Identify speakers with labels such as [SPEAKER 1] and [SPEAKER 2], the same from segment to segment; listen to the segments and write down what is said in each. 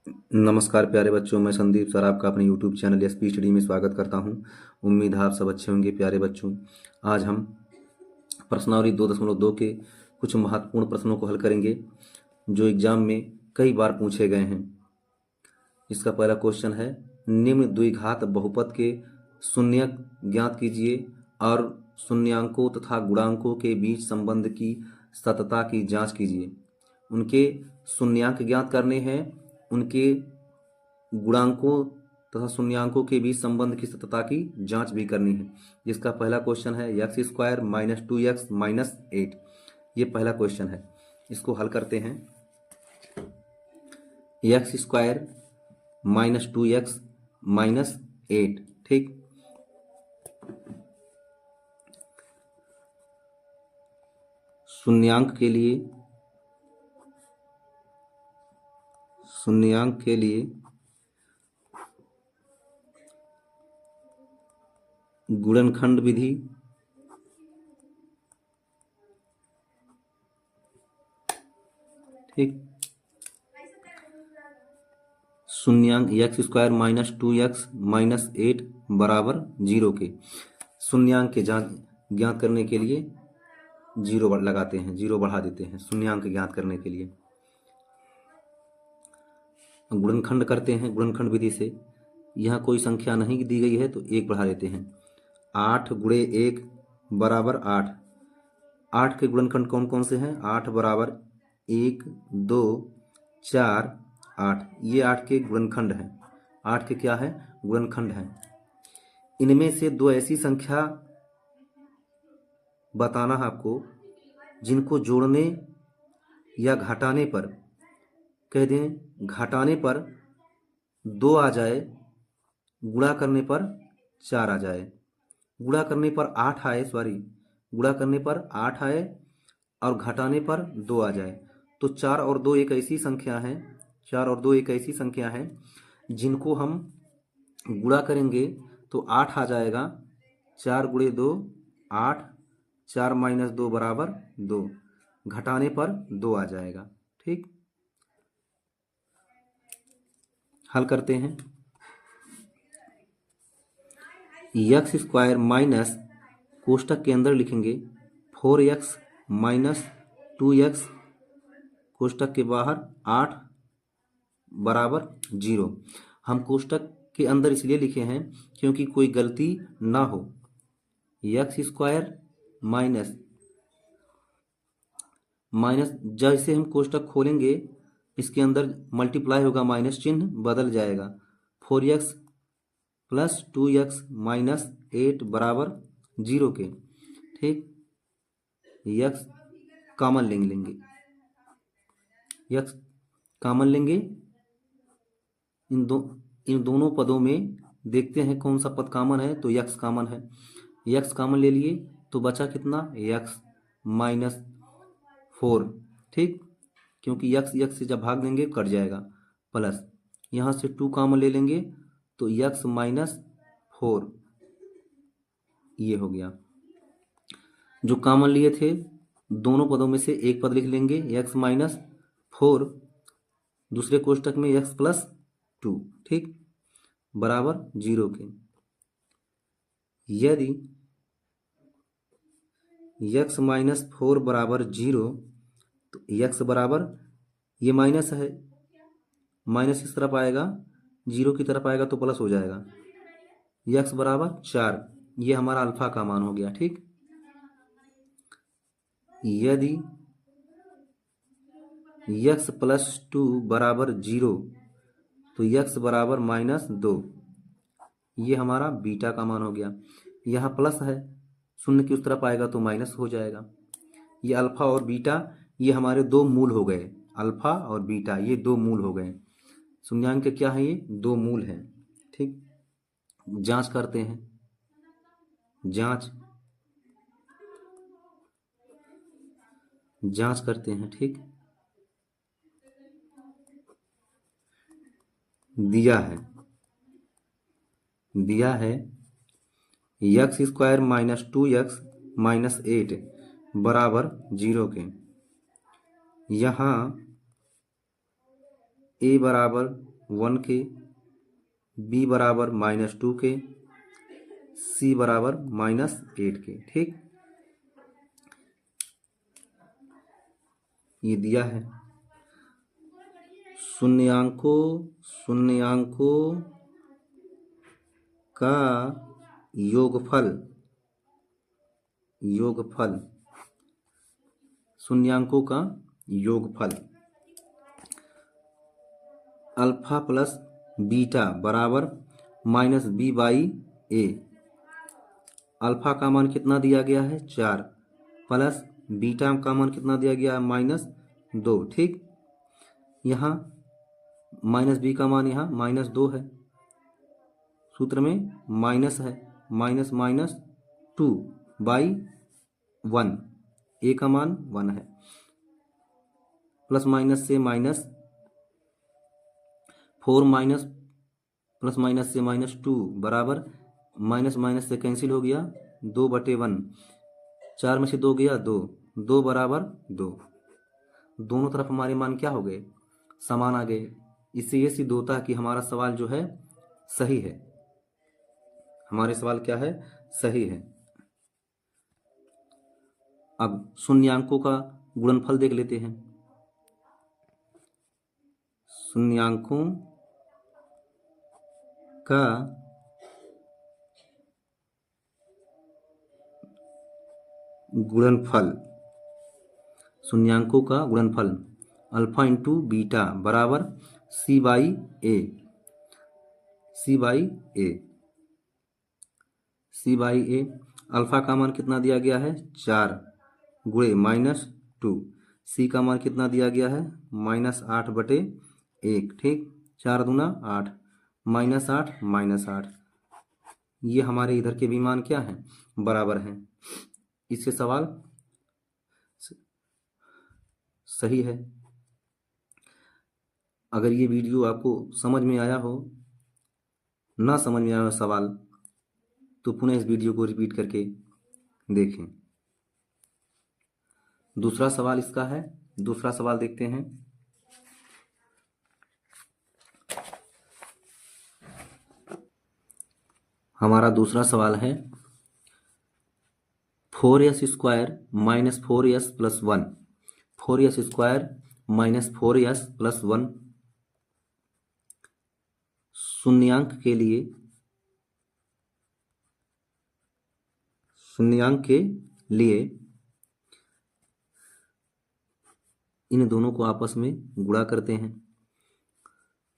[SPEAKER 1] नमस्कार प्यारे बच्चों, मैं संदीप सर आपका अपने YouTube चैनल एसपी स्टडी में स्वागत करता हूं। उम्मीद है आप सब अच्छे होंगे। प्यारे बच्चों, आज हम प्रश्नावली 2.2 के कुछ महत्वपूर्ण प्रश्नों को हल करेंगे जो एग्जाम में कई बार पूछे गए हैं। इसका पहला क्वेश्चन है, निम्न द्विघात बहुपद के शून्यक ज्ञात कीजिए और शून्यांकों तथा गुणांकों के बीच संबंध की सततता की जांच कीजिए। उनके शून्यांक ज्ञात करने हैं, उनके गुणांकों तथा शून्यांकों के बीच संबंध की सततता की जांच भी करनी है। जिसका पहला क्वेश्चन है x square minus 2x minus 8। ये पहला क्वेश्चन है, इसको हल करते हैं। X square minus 2x minus 8, ठीक। शून्यांक के लिए गुणनखंड विधि ठीक। शून्यांक x square minus 2x minus 8 बराबर 0 के शून्यांक के ज्ञात करने के लिए जीरो लगाते हैं, जीरो बढ़ा देते हैं शून्यांक ज्ञात करने के लिए। गुणनखंड करते हैं गुणनखंड विधि से। यहाँ कोई संख्या नहीं दी गई है तो एक बढ़ा देते हैं। 8 गुणे 1 बराबर 8। 8 के गुणनखंड कौन कौन से हैं? 8 बराबर 1 2 4 8। ये 8 के गुणनखंड हैं। 8 के क्या है? गुणनखंड हैं। इनमें से दो ऐसी संख्या बताना है आपको जिनको जोड़ने या घटाने पर, कह दें घटाने पर 2 आ जाए, गुणा करने पर 4 आ जाए, गुणा करने पर 8 आए, गुणा करने पर 8 आए और घटाने पर 2 आ जाए। तो 4 और 2 एक ऐसी संख्या है, 4 और 2 एक ऐसी संख्या है जिनको हम गुणा करेंगे तो 8 आ जाएगा। 4 गुणे 2 8, 4 माइनस 2 बराबर 2, घटाने पर 2 आ जाएगा, ठीक। हल करते हैं। एक्स स्क्वायर माइनस, कोष्टक के अंदर लिखेंगे 4x माइनस 2x, कोष्टक के बाहर 8 बराबर 0। हम कोष्टक के अंदर इसलिए लिखे हैं क्योंकि कोई गलती ना हो। एक्स स्क्वायर माइनस जैसे हम कोष्टक खोलेंगे इसके अंदर मल्टीप्लाई होगा, माइनस चिन्ह बदल जाएगा। 4x प्लस 2x माइनस 8 बराबर 0 के, ठीक। x कॉमन लेंगे, x कॉमन लेंगे। इन दोनों पदों में देखते हैं कौन सा पद कॉमन है, तो x कॉमन है। x कॉमन ले लिए तो बचा कितना? x माइनस 4, ठीक, क्योंकि x से जब भाग देंगे कट जाएगा। प्लस यहाँ से 2 कॉमन ले लेंगे तो x माइनस 4, ये हो गया। जो कॉमन लिए थे दोनों पदों में से एक पद लिख लेंगे, x माइनस 4, दूसरे कोष्टक में x प्लस 2, ठीक, बराबर 0 के। यदि x माइनस 4 बराबर 0 तो x बराबर, ये माइनस है, माइनस इस तरफ आएगा, 0 की तरफ आएगा तो प्लस हो जाएगा। x बराबर 4, ये हमारा अल्फा का मान हो गया, ठीक। यदि x प्लस 2 बराबर 0 तो x बराबर माइनस 2, ये हमारा बीटा का मान हो गया। यहाँ प्लस है, शून्य की उस तरफ आएगा तो माइनस हो जाएगा। ये अल्फा और बीटा ये हमारे दो मूल हो गए, अल्फा और बीटा ये दो मूल हो गए। शून्यांक के क्या है? ये दो मूल हैं, ठीक। जांच करते हैं, जांच करते हैं, ठीक। दिया है x square minus 2x minus 8 बराबर 0 के। यहाँ a बराबर 1 के, b बराबर -2 के, c बराबर -8 के। ठीक, ये दिया है। शून्यांकों का योगफल शून्यांकों का योगफल अल्फा प्लस बीटा बराबर -b/a। अल्फा का मान कितना दिया गया है 4, प्लस बीटा का मान कितना दिया गया है -2। ठीक, यहाँ -b का मान यहाँ -2 है, सूत्र में माइनस है, -2/1, a का मान 1 है, प्लस माइनस से माइनस 4 माइनस प्लस माइनस से -2 बराबर माइनस माइनस से कैंसिल हो गया 2/1, 4 में से 2 गया 2, 2 बराबर 2। दोनों तरफ हमारे मान क्या हो गए, समान आ गए। इससे ये सिद्ध होता है कि हमारा सवाल जो है सही है, हमारे सवाल क्या है, सही है। अब शून्यांकों का गुणनफल देख लेते हैं। शून्यांकों का गुणनफल अल्फा इंटू बीटा बराबर c/a। अल्फा का मान कितना दिया गया है 4 गुणे -2, सी का मान कितना दिया गया है -8/1। ठीक, 4 दूना 8, -8 -8, ये हमारे इधर के भी मान क्या हैं, बराबर हैं। इससे सवाल सही है। अगर ये वीडियो आपको समझ में आया हो, ना समझ में आया हो सवाल, तो पुनः इस वीडियो को रिपीट करके देखें। दूसरा सवाल इसका है, दूसरा सवाल देखते हैं। हमारा दूसरा सवाल है 4s² - 4s + 1, 4s² - 4s + 1 शून्यांक के लिए इन दोनों को आपस में गुणा करते हैं।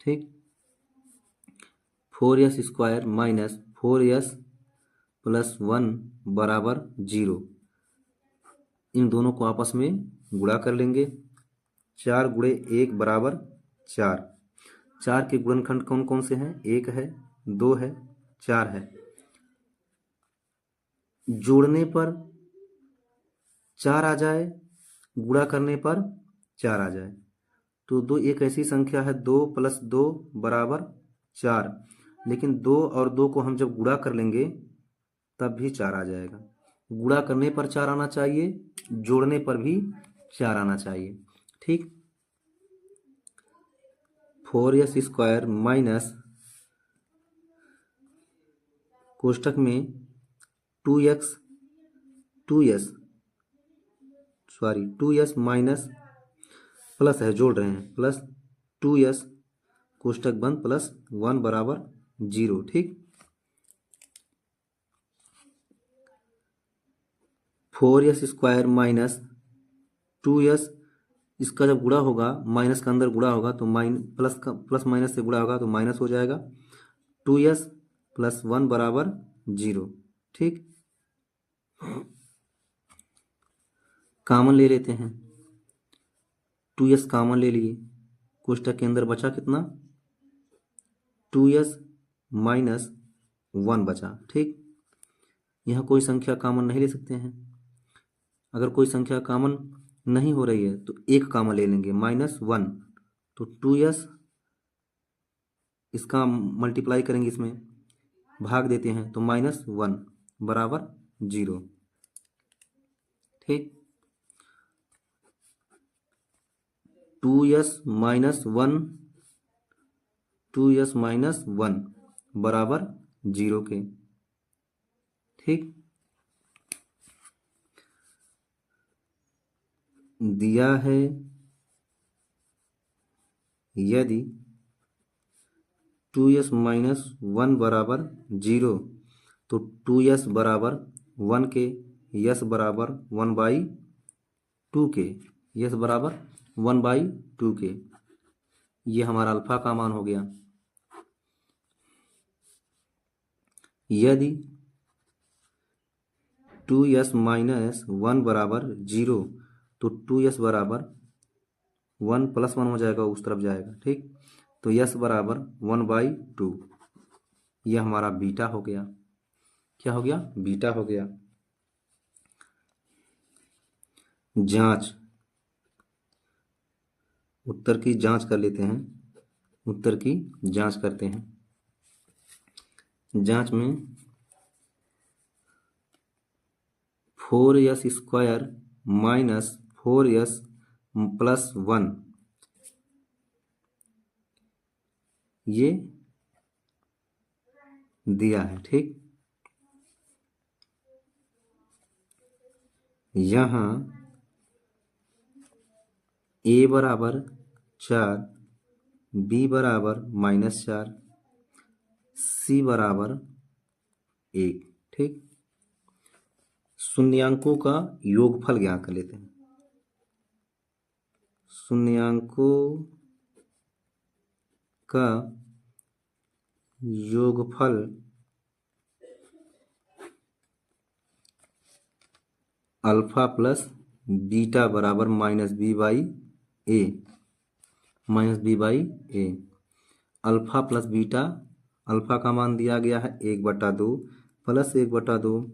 [SPEAKER 1] ठीक, 4s² - 4s + 1 बराबर 0, इन दोनों को आपस में गुणा कर लेंगे। 4 गुणे 1 बराबर 4, 4 के गुणनखंड कौन कौन से हैं, 1 है, 2 है, 4 है। जोड़ने पर 4 आ जाए, गुणा करने पर 4 आ जाए, तो 2 एक ऐसी संख्या है 2 + 2 बराबर 4, लेकिन 2 और 2 को हम जब गुणा कर लेंगे तब भी 4 आ जाएगा। गुणा करने पर 4 आना चाहिए, जोड़ने पर भी 4 आना चाहिए। ठीक, 4s² - कोष्ठक में 2s प्लस है, जोड़ रहे हैं, प्लस 2s कोष्ठक बंद प्लस 1 बराबर 0। ठीक, 4s² - 2s, इसका जब गुणा होगा, माइनस का अंदर गुणा होगा तो प्लस माइनस से गुणा होगा तो माइनस हो जाएगा, 2s + 1 बराबर 0। ठीक, कॉमन ले लेते हैं, 2s कॉमन ले लिए, कोष्ठक के अंदर बचा कितना, 2s - 1 बचा। ठीक, यहाँ कोई संख्या कॉमन नहीं ले सकते हैं। अगर कोई संख्या कॉमन नहीं हो रही है तो एक कॉमन ले लेंगे, -1, तो 2s, इसका मल्टीप्लाई करेंगे, इसमें भाग देते हैं तो -1 बराबर 0। ठीक, 2s - 1 2s माइनस 1 बराबर 0 के। ठीक, दिया है यदि 2s माइनस 1 बराबर 0 तो 2s बराबर 1 के, s बराबर 1/2 के, s बराबर 1/2 के। ये हमारा अल्फा का मान हो गया। यदि 2s माइनस 1 बराबर 0 तो 2s बराबर 1 + 1 हो जाएगा, उस तरफ जाएगा। ठीक, तो s बराबर 1/2। यह हमारा बीटा हो गया। क्या हो गया? बीटा हो गया। जांच, उत्तर की जांच कर लेते हैं। उत्तर की जांच करते हैं। जांच में 4s² माइनस 4s + 1 ये दिया है। ठीक, यहाँ a बराबर 4, b बराबर -4, c बराबर 1। ठीक, शून्यांकों का योगफल ज्ञात कर लेते हैं। शून्यांकों का योगफल अल्फा प्लस बीटा बराबर -b/a। Alpha plus beta, alpha का मान दिया गया है 1/2 प्लस 1/2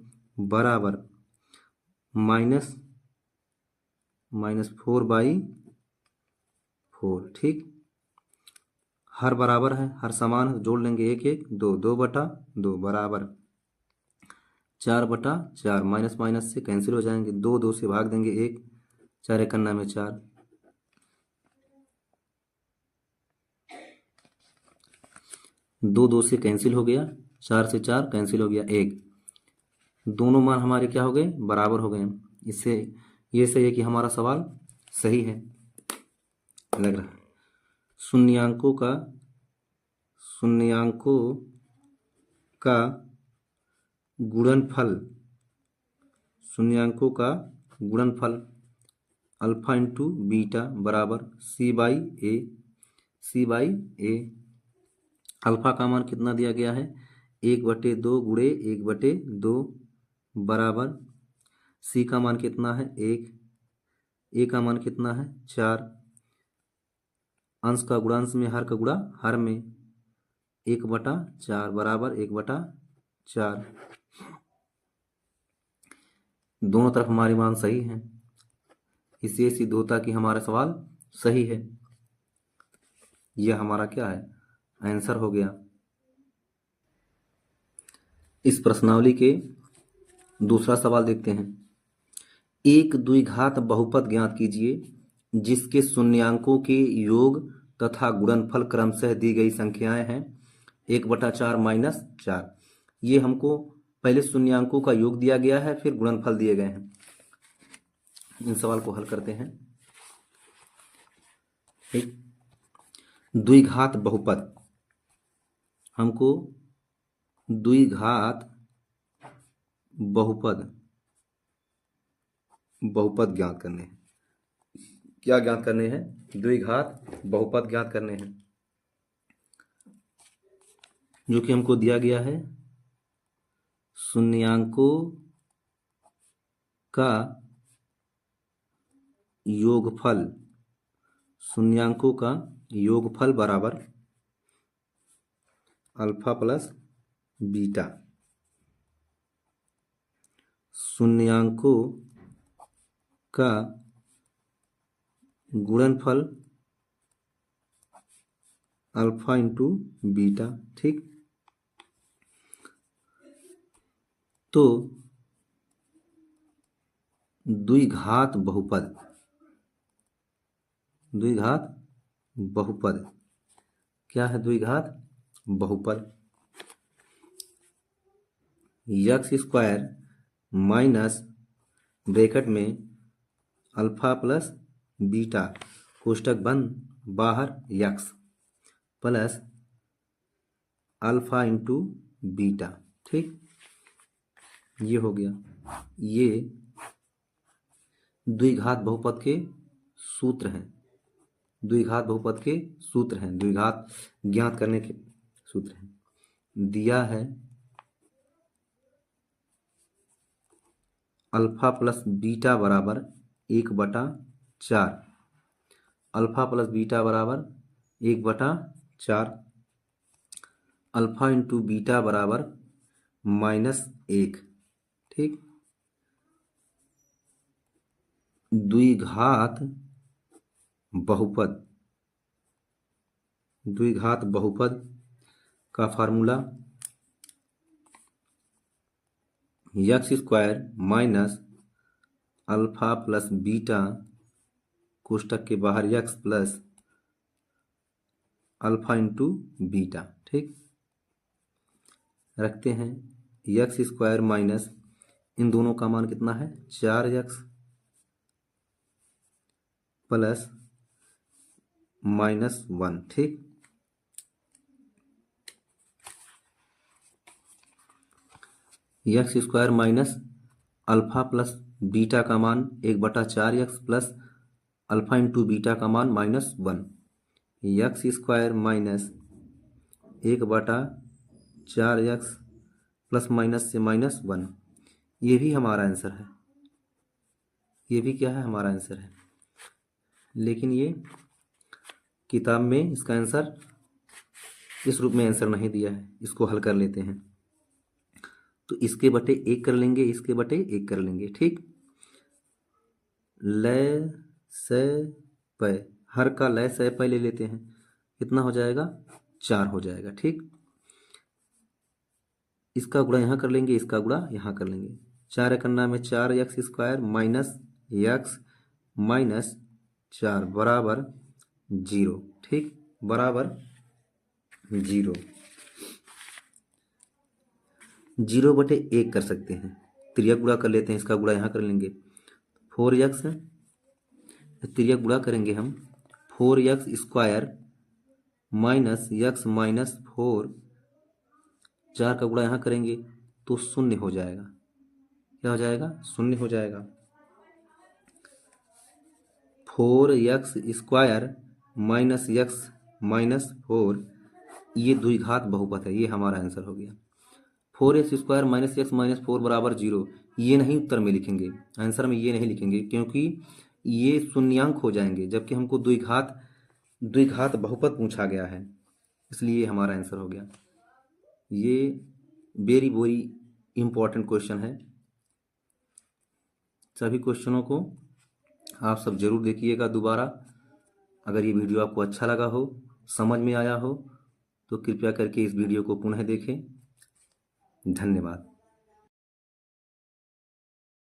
[SPEAKER 1] बराबर -4/4। ठीक, हर बराबर है, हर समान है, जोड़ लेंगे 1 1 2, 2/2 बराबर 4/4। माइनस माइनस से कैंसिल हो जाएंगे, 2 2 से भाग देंगे 1, 4 एकन्ना में 4, 2 2 से कैंसिल हो गया, 4 से 4 कैंसिल हो गया 1। दोनों मान हमारे क्या हो गए? बराबर हो गए। इससे ये सही है कि हमारा सवाल सही है लग रहा है। शून्यांकों का गुणनफल, शून्यांकों का गुणनफल अल्फा इंटू बीटा बराबर c/a। अल्फा का मान कितना दिया गया है? 1/2 गुणे 1/2 बराबर c का मान कितना है? 1। a का मान कितना है? 4। अंश का गुणांश में, हर का गुणा हर में, 1/4 बराबर 1/4। दोनों तरफ हमारे मान सही हैं। इससे सिद्ध होता कि हमारा सवाल सही है। यह हमारा क्या है? आंसर हो गया। इस प्रश्नावली के दूसरा सवाल देखते हैं। एक द्विघात बहुपद ज्ञात कीजिए जिसके शून्यांकों के योग तथा गुणनफल क्रमशः दी गई संख्याएं हैं 1/4 - 4। ये हमको पहले शून्यांकों का योग दिया गया है, फिर गुणनफल दिए गए हैं। इन सवाल को हल करते हैं। एक द्विघात बहुपद, हमको द्विघात बहुपद ज्ञात करने हैं। क्या ज्ञात करने हैं? द्विघात बहुपद ज्ञात करने हैं, जो कि हमको दिया गया है शून्यांकों का योगफल। शून्यांकों का योगफल बराबर अल्फा प्लस बीटा। शून्यांकों का गुणनफल अल्फा इंटू बीटा। ठीक, तो द्विघात बहुपद क्या है? द्विघात बहुपद। यक्स स्क्वायर माइनस ब्रैकेट में अल्फा प्लस बीटा कोष्टक बंद बाहर x plus alpha into beta. ठीक, ये हो गया। ये द्विघात बहुपद के सूत्र हैं, द्विघात बहुपद के सूत्र हैं, द्विघात ज्ञात करने के सूत्र हैं। दिया है अल्फा प्लस बीटा बराबर 1/4, अल्फा प्लस बीटा बराबर 1/4, अल्फा इंटू बीटा बराबर -1। ठीक, द्विघात बहुपद, द्विघात बहुपद का formula x square minus alpha plus beta कोष्टक के बाहर x plus alpha into beta. ठीक, रखते हैं यक्स स्क्वायर माइनस इन दोनों का मान कितना है? 4x plus -1। ठीक, x square minus alpha plus beta का मान 1/4x plus alpha into beta का मान -1। X square minus 1/4x plus minus से -1, ये भी हमारा आंसर है, ये भी क्या है? हमारा आंसर है। लेकिन ये किताब में इसका आंसर इस रूप में आंसर नहीं दिया है, इसको हल कर लेते हैं। तो इसके बटे 1 कर लेंगे, इसके बटे 1 कर लेंगे। ठीक, लय से पै, हर का लय से पै ले लेते हैं, कितना हो जाएगा? 4 हो जाएगा। ठीक, इसका गुणा यहाँ कर लेंगे, इसका गुणा यहाँ कर लेंगे। 4 करना में 4x square minus x minus 4 बराबर 0। ठीक, बराबर 0। 0/1 कर सकते हैं, तिर्यक गुणा कर लेते हैं, इसका गुणा यहाँ कर लेंगे। 4x तिर्यक गुणा करेंगे हम, 4x square minus x minus 4, 4 का गुणा यहाँ करेंगे तो 0 हो जाएगा। क्या हो जाएगा? 0 हो जाएगा। 4x square minus x minus 4, ये द्विघात बहुपद है, ये हमारा आंसर हो गया। 4x square minus x minus 4 बराबर 0, ये नहीं उत्तर में लिखेंगे, आंसर में ये नहीं लिखेंगे, क्योंकि ये शून्यांक हो जाएंगे, जबकि हमको द्विघात बहुपद पूछा गया है, इसलिए हमारा आंसर हो गया। ये वेरी वेरी इंपॉर्टेंट क्वेश्चन है। सभी क्वेश्चनों को आप सब जरूर देखिएगा दोबारा। अगर ये वीडियो आपको अच्छा लगा हो, समझ में आया हो, तो कृपया करके इस वीडियो को पुनः देखें। धन्यवाद।